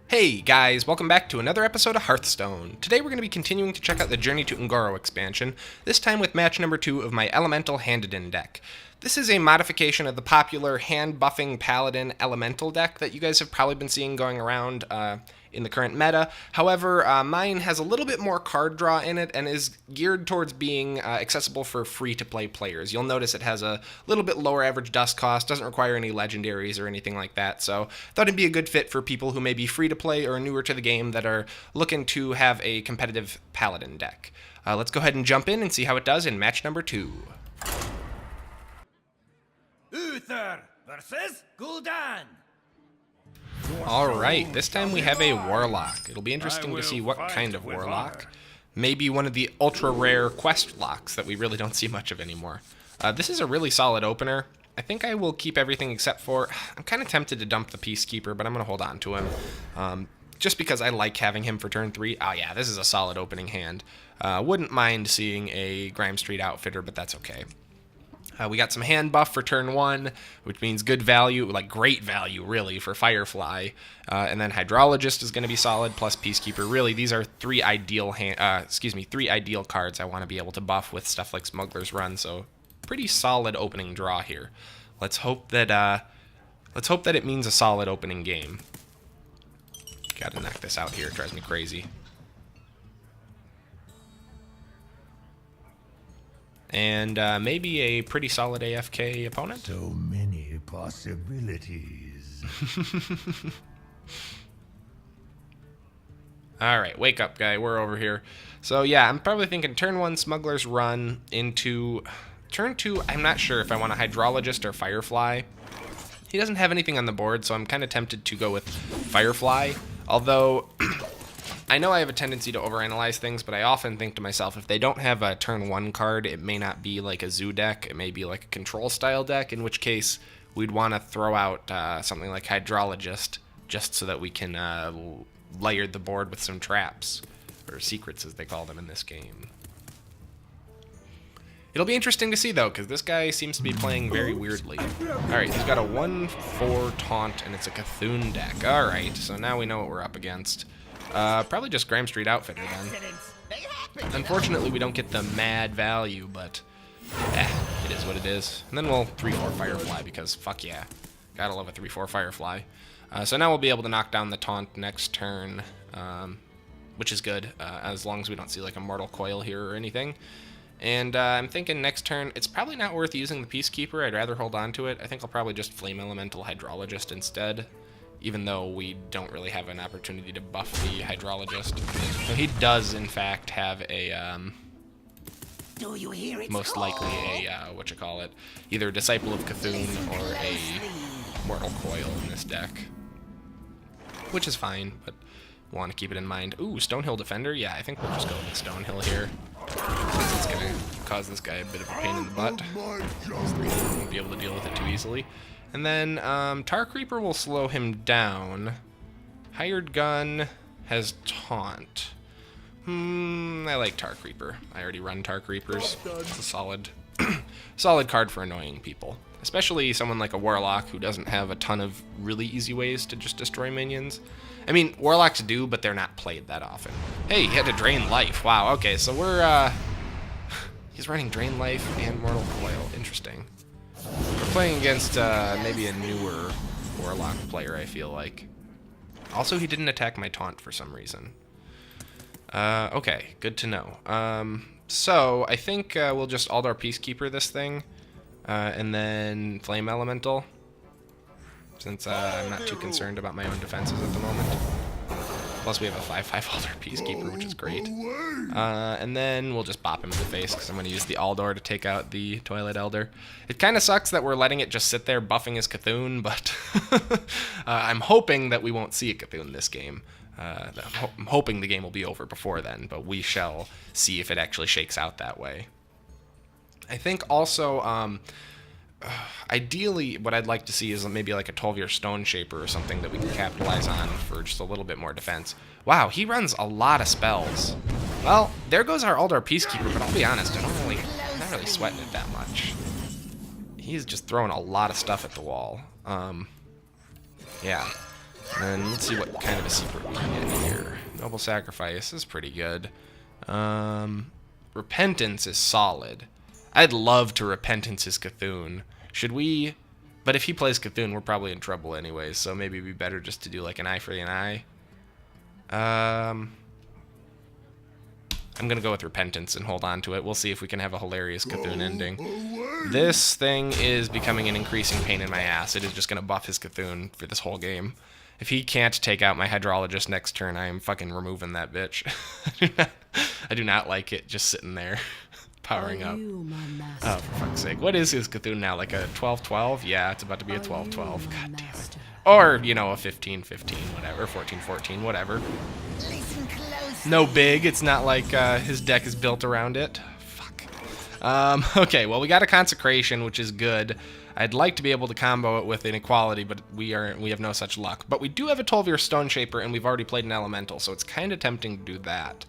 Hey guys, welcome back to another episode of Hearthstone. Today we're going to be continuing to check out the Journey to Goro expansion, this time with match number 2 of my Elemental Buffadin deck. This is a modification of the popular hand-buffing Paladin Elemental deck that you guys have probably been seeing going around in the current meta. However, mine has a little bit more card draw in it and is geared towards being accessible for free-to-play players. You'll notice it has a little bit lower average dust cost, doesn't require any legendaries or anything like that, so I thought it'd be a good fit for people who may be free-to-play or newer to the game that are looking to have a competitive Paladin deck. Let's go ahead and jump in and see how it does in match number 2. Uther versus Gul'dan. Alright, this time we have a Warlock. It'll be interesting to see what kind of Warlock. Maybe one of the ultra-rare quest locks that we really don't see much of anymore. This is a really solid opener. I think I will keep everything except for... I'm kind of tempted to dump the Peacekeeper, but I'm going to hold on to him. Just because I like having him for turn 3. Oh yeah, this is a solid opening hand. Wouldn't mind seeing a Grime Street Outfitter, but that's okay. We got some hand buff for turn 1, which means good value, like great value, really, for Firefly. And then Hydrologist is going to be solid, plus Peacekeeper. Really, these are three ideal cards I want to be able to buff with stuff like Smuggler's Run. So, pretty solid opening draw here. Let's hope that it means a solid opening game. Got to knock this out here. It drives me crazy. And maybe a pretty solid AFK opponent. So many possibilities. Alright, wake up, guy. We're over here. So, yeah, I'm probably thinking turn 1, Smuggler's Run into... Turn 2, I'm not sure if I want a Hydrologist or Firefly. He doesn't have anything on the board, so I'm kind of tempted to go with Firefly. Although... I know I have a tendency to overanalyze things, but I often think to myself, if they don't have a turn 1 card, it may not be like a zoo deck, it may be like a control style deck, in which case we'd want to throw out something like Hydrologist, just so that we can layer the board with some traps, or secrets as they call them in this game. It'll be interesting to see though, because this guy seems to be playing very weirdly. Alright, he's got a 1/4 taunt, and it's a Cthulhu deck. Alright, so now we know what we're up against. Probably just Grime Street Outfitter then. Unfortunately, we don't get the mad value, but it is what it is. And then we'll 3/4 Firefly because fuck yeah, gotta love a 3/4 Firefly. So now we'll be able to knock down the taunt next turn, which is good as long as we don't see like a Mortal Coil here or anything. And I'm thinking next turn, it's probably not worth using the Peacekeeper. I'd rather hold on to it. I think I'll probably just Flame Elemental Hydrologist instead, even though we don't really have an opportunity to buff the Hydrologist. So he does, in fact, have a, most likely a, either a Disciple of Cthulhu or a Mortal Coil in this deck. Which is fine, but want to keep it in mind. Ooh, Stonehill Defender? Yeah, I think we'll just go with Stonehill here. It's going to cause this guy a bit of a pain in the butt. Those 3 won't be able to deal with it too easily. And then Tar Creeper will slow him down. Hired Gun has Taunt. I like Tar Creeper. I already run Tar Creepers. It's a solid, solid card for annoying people. Especially someone like a Warlock who doesn't have a ton of really easy ways to just destroy minions. I mean, Warlocks do, but they're not played that often. Hey, he had to drain life. Wow, okay, so we're, he's running Drain Life and Mortal Coil. Interesting. We're playing against maybe a newer Warlock player, I feel like. Also, he didn't attack my taunt for some reason. Okay, good to know. So, I think we'll just Aldar Peacekeeper this thing, and then Flame Elemental, since I'm not too concerned about my own defenses at the moment. Plus, we have a 5/5 Aldar Peacekeeper, which is great. And then we'll just bop him in the face, because I'm going to use the Aldor to take out the Twilight Elder. It kind of sucks that we're letting it just sit there buffing his Cthulhu, but I'm hoping that we won't see a Cthulhu this game. I'm hoping the game will be over before then, but we shall see if it actually shakes out that way. I think also... ideally, what I'd like to see is maybe like a 12-year Stone Shaper or something that we can capitalize on for just a little bit more defense. Wow, he runs a lot of spells. Well, there goes our Aldar Peacekeeper, but I'll be honest, I'm not really sweating it that much. He's just throwing a lot of stuff at the wall. Yeah. And let's see what kind of a secret we can get here. Noble Sacrifice is pretty good. Repentance is solid. I'd love to Repentance his Cthulhu. Should we... But if he plays Cthulhu, we're probably in trouble anyways, so maybe it'd be better just to do like an eye for an eye. I'm gonna go with Repentance and hold on to it. We'll see if we can have a hilarious Cthulhu ending. This thing is becoming an increasing pain in my ass. It is just gonna buff his Cthulhu for this whole game. If he can't take out my Hydrologist next turn, I am fucking removing that bitch. I do not like it just sitting there, powering up. Oh, for fuck's sake. What is his Cthulhu now? Like a 12-12? Yeah, it's about to be a 12-12. God damn it. Or, you know, a 15-15, whatever. 14-14, whatever. No big. It's not like his deck is built around it. Fuck. Okay, well, we got a Consecration, which is good. I'd like to be able to combo it with Inequality, but we have no such luck. But we do have a 12-year Stone Shaper, and we've already played an Elemental, so it's kind of tempting to do that.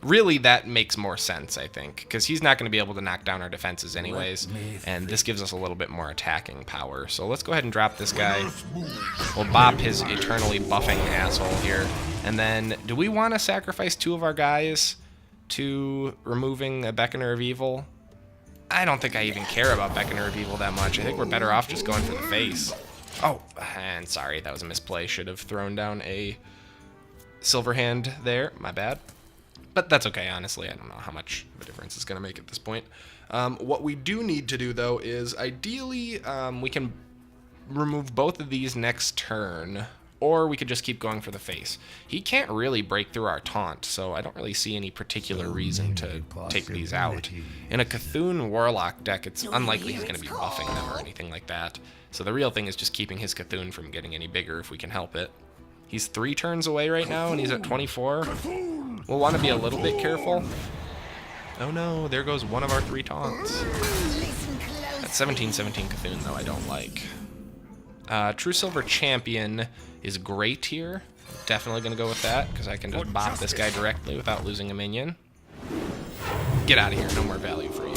Really, that makes more sense, I think, because he's not going to be able to knock down our defenses anyways, and this gives us a little bit more attacking power. So let's go ahead and drop this guy. We'll bop his eternally buffing asshole here. And then, do we want to sacrifice 2 of our guys to removing a Beckoner of Evil? I don't think I even care about Beckoner of Evil that much. I think we're better off just going for the face. Oh, and sorry, that was a misplay. Should have thrown down a Silver Hand there. My bad. But that's okay, honestly. I don't know how much of a difference it's going to make at this point. What we do need to do, though, is ideally we can remove both of these next turn, or we could just keep going for the face. He can't really break through our taunt, so I don't really see any particular reason to take these out. In a Cthulhu Warlock deck, it's unlikely he's going to be buffing them or anything like that. So the real thing is just keeping his Cthulhu from getting any bigger if we can help it. He's 3 turns away right now, and he's at 24. We'll want to be a little bit careful. Oh no, there goes one of our 3 taunts. That 17-17 Cthulhu, though, I don't like. True Silver Champion is great here. Definitely going to go with that, because I can just bop this guy directly without losing a minion. Get out of here, no more value for you.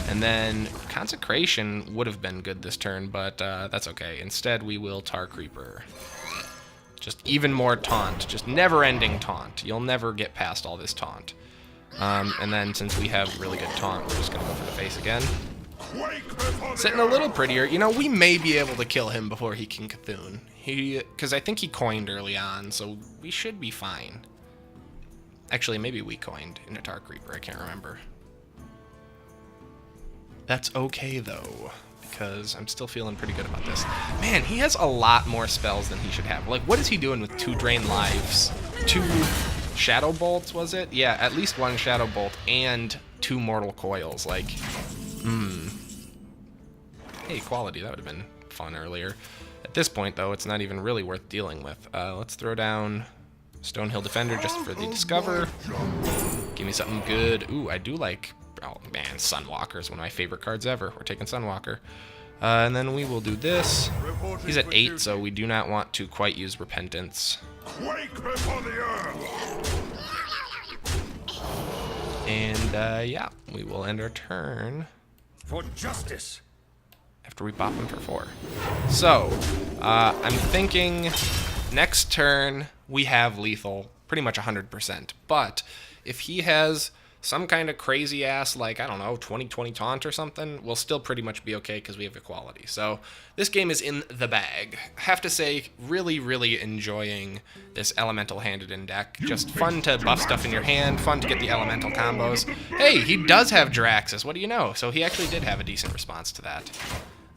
And then Consecration would have been good this turn, but that's okay. Instead, we will Tar Creeper. Just even more taunt. Just never-ending taunt. You'll never get past all this taunt. And then, since we have really good taunt, we're just going to go for the face again. Sitting a little prettier. You know, we may be able to kill him before he can Cthulhu. Because I think he coined early on, so we should be fine. Actually, maybe we coined in a Tar Creeper. I can't remember. That's okay, though, because I'm still feeling pretty good about this. Man, he has a lot more spells than he should have. Like, what is he doing with 2 Drain Lives? 2 Shadow Bolts, was it? Yeah, at least 1 Shadow Bolt and 2 Mortal Coils. Like, Hey, quality, that would have been fun earlier. At this point, though, it's not even really worth dealing with. Let's throw down Stonehill Defender just for the Discover. Give me something good. Ooh, I do like... Oh, man, Sunwalker is one of my favorite cards ever. We're taking Sunwalker. And then we will do this. He's at 8, so we do not want to quite use Repentance. And, yeah, we will end our turn. For justice. After we pop him for 4. So, I'm thinking next turn we have lethal pretty much 100%. But if he has some kind of crazy ass, like, I don't know, 20-20 taunt or something, we'll still pretty much be okay because we have equality. So this game is in the bag. I have to say, really, really enjoying this Elemental Handed-in deck. Just fun to buff stuff in your hand, fun to get the Elemental combos. Hey, he does have Jiraxxus, what do you know? So he actually did have a decent response to that.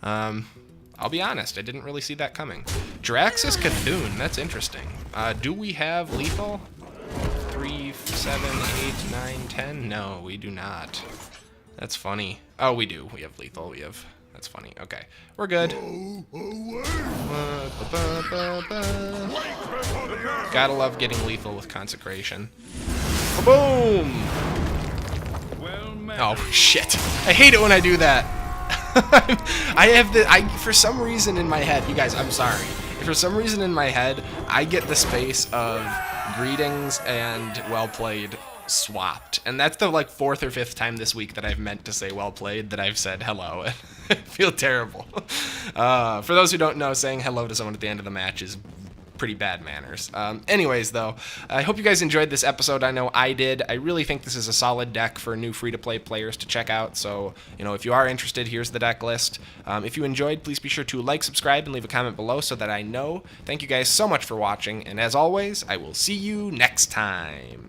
I'll be honest, I didn't really see that coming. Jiraxxus Cthulhu, that's interesting. Do we have lethal? 3, 7, 8, 9, 10? No, we do not. That's funny. Oh, we do. We have lethal. We have... That's funny. Okay. We're good. Gotta love getting lethal with Consecration. Boom! Oh, shit. I hate it when I do that. For some reason in my head, you guys, I'm sorry. For some reason in my head, I get the space of greetings and well played swapped. And that's the like 4th or 5th time this week that I've meant to say well played that I've said hello. Feel terrible. For those who don't know, saying hello to someone at the end of the match is pretty bad manners. Anyways, though, I hope you guys enjoyed this episode. I know I did. I really think this is a solid deck for new free-to-play players to check out. So, if you are interested, here's the deck list. If you enjoyed, please be sure to like, subscribe, and leave a comment below so that I know. Thank you guys so much for watching, and as always, I will see you next time.